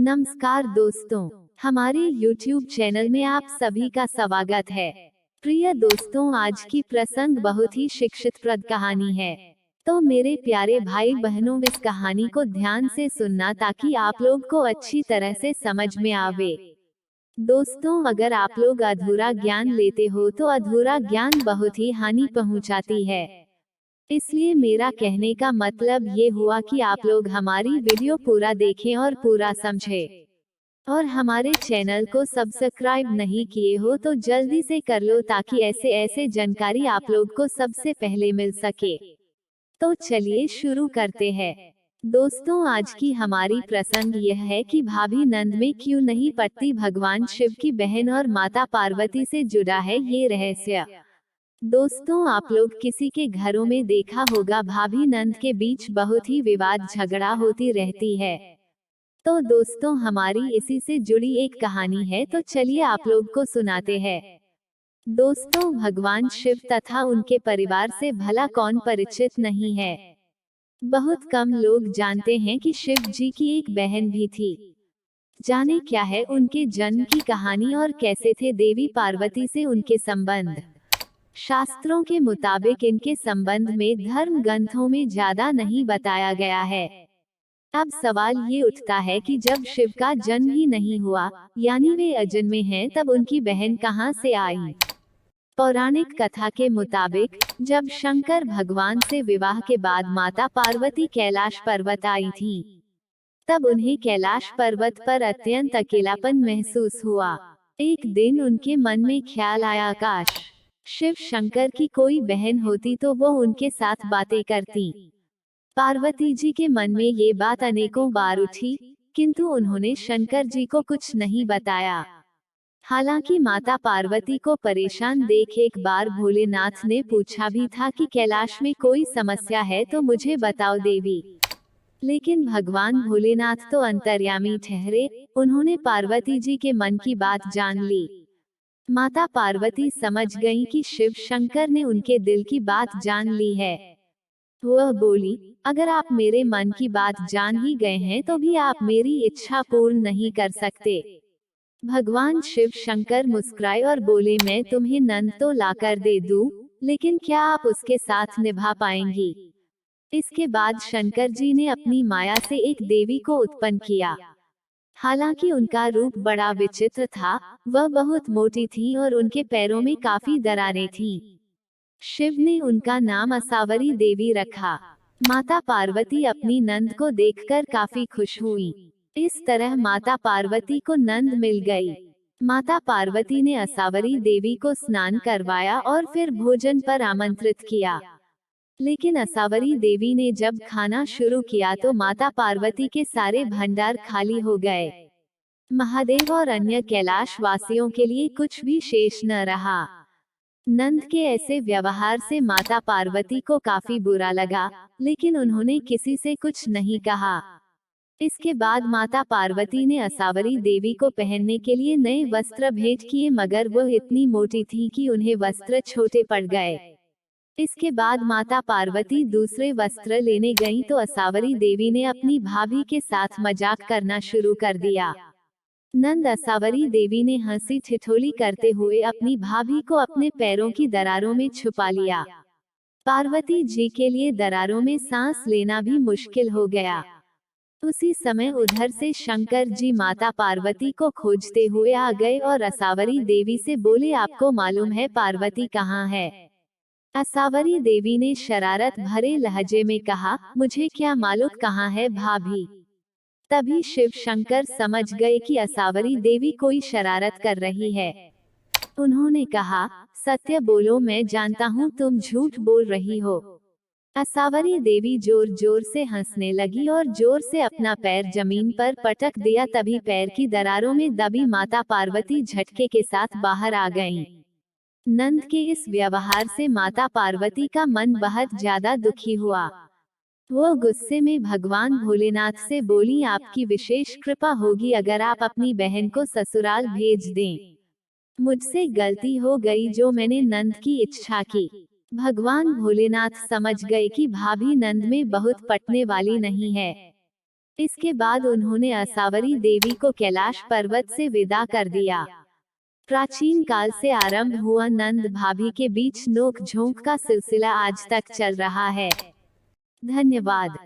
नमस्कार दोस्तों, हमारे YouTube चैनल में आप सभी का स्वागत है। प्रिय दोस्तों, आज की प्रसंग बहुत ही शिक्षितप्रद कहानी है। तो मेरे प्यारे भाई बहनों, इस कहानी को ध्यान से सुनना ताकि आप लोग को अच्छी तरह से समझ में आवे। दोस्तों, अगर आप लोग अधूरा ज्ञान लेते हो तो अधूरा ज्ञान बहुत ही हानि पहुंचाती है। इसलिए मेरा कहने का मतलब ये हुआ कि आप लोग हमारी वीडियो पूरा देखें और पूरा समझें। और हमारे चैनल को सब्सक्राइब नहीं किए हो तो जल्दी से कर लो ताकि ऐसे जानकारी आप लोग को सबसे पहले मिल सके। तो चलिए शुरू करते हैं। दोस्तों, आज की हमारी प्रसंग यह है कि भाभी नंद में क्यों नहीं पटती भगवान शिव की बहन और माता पार्वती से जुड़ा है ये रहस्य। दोस्तों, आप लोग किसी के घरों में देखा होगा भाभी नंद के बीच बहुत ही विवाद झगड़ा होती रहती है। तो दोस्तों, हमारी इसी से जुड़ी एक कहानी है, तो चलिए आप लोग को सुनाते हैं। दोस्तों, भगवान शिव तथा उनके परिवार से भला कौन परिचित नहीं है। बहुत कम लोग जानते हैं कि शिव जी की एक बहन भी थी। जाने क्या है उनके जन्म की कहानी और कैसे थे देवी पार्वती से उनके संबंध। शास्त्रों के मुताबिक इनके संबंध में धर्म ग्रंथों में ज्यादा नहीं बताया गया है। अब सवाल ये उठता है कि जब शिव का जन्म ही नहीं हुआ, यानी वे अजन्मे हैं, तब उनकी बहन कहां से आई। पौराणिक कथा के मुताबिक जब शंकर भगवान से विवाह के बाद माता पार्वती कैलाश पर्वत आई थीं, तब उन्हें कैलाश पर्वत पर अत्यंत अकेलापन महसूस हुआ। एक दिन उनके मन में ख्याल आया, काश शिव शंकर की कोई बहन होती तो वो उनके साथ बातें करती। पार्वती जी के मन में ये बात अनेकों बार उठी, किंतु उन्होंने शंकर जी को कुछ नहीं बताया। हालांकि माता पार्वती को परेशान देख एक बार भोलेनाथ ने पूछा भी था कि कैलाश में कोई समस्या है तो मुझे बताओ देवी। लेकिन भगवान भोलेनाथ तो अंतर्यामी ठहरे, उन्होंने पार्वती जी के मन की बात जान ली। माता पार्वती समझ गईं कि शिव शंकर ने उनके दिल की बात जान ली है। वह बोली, अगर आप मेरे मन की बात जान ही गए हैं तो भी आप मेरी इच्छा पूर्ण नहीं कर सकते। भगवान शिव शंकर मुस्कुराए और बोले, मैं तुम्हें नंद तो लाकर दे दूं, लेकिन क्या आप उसके साथ निभा पाएंगी। इसके बाद शंकर जी ने अपनी माया से एक देवी को उत्पन्न किया। हालांकि उनका रूप बड़ा विचित्र था, वह बहुत मोटी थी और उनके पैरों में काफी दरारें थीं। शिव ने उनका नाम असावरी देवी रखा। माता पार्वती अपनी नंद को देखकर काफी खुश हुई। इस तरह माता पार्वती को नंद मिल गई। माता पार्वती ने असावरी देवी को स्नान करवाया और फिर भोजन पर आमंत्रित किया। लेकिन असावरी देवी ने जब खाना शुरू किया तो माता पार्वती के सारे भंडार खाली हो गए। महादेव और अन्य कैलाश वासियों के लिए कुछ भी शेष न रहा। नंद के ऐसे व्यवहार से माता पार्वती को काफी बुरा लगा, लेकिन उन्होंने किसी से कुछ नहीं कहा। इसके बाद माता पार्वती ने असावरी देवी को पहनने के लिए नए वस्त्र भेंट किए, मगर वह इतनी मोटी थी कि उन्हें वस्त्र छोटे पड़ गए। इसके बाद माता पार्वती दूसरे वस्त्र लेने गईं तो असावरी देवी ने अपनी भाभी के साथ मजाक करना शुरू कर दिया। नंद असावरी देवी ने हंसी ठिठोली करते हुए अपनी भाभी को अपने पैरों की दरारों में छुपा लिया। पार्वती जी के लिए दरारों में सांस लेना भी मुश्किल हो गया। उसी समय उधर से शंकर जी माता पार्वती को खोजते हुए आ गए और असावरी देवी से बोले, आपको मालूम है पार्वती कहाँ है। असावरी देवी ने शरारत भरे लहजे में कहा, मुझे क्या मालूम कहाँ है भाभी। तभी शिव शंकर समझ गए कि असावरी देवी कोई शरारत कर रही है। उन्होंने कहा, सत्य बोलो, मैं जानता हूँ तुम झूठ बोल रही हो। असावरी देवी जोर जोर से हंसने लगी और जोर से अपना पैर जमीन पर पटक दिया। तभी पैर की दरारों में दबी माता पार्वती झटके के साथ बाहर आ गईं। नंद के इस व्यवहार से माता पार्वती का मन बहुत ज्यादा दुखी हुआ। वो गुस्से में भगवान भोलेनाथ से बोली, आपकी विशेष कृपा होगी अगर आप अपनी बहन को ससुराल भेज दें। मुझसे गलती हो गई जो मैंने नंद की इच्छा की। भगवान भोलेनाथ समझ गए कि भाभी नंद में बहुत पटने वाली नहीं है। इसके बाद उन्होंने असावरी देवी को कैलाश पर्वत से विदा कर दिया। प्राचीन काल से आरंभ हुआ नंद भाभी के बीच नोक झोंक का सिलसिला आज तक चल रहा है। धन्यवाद।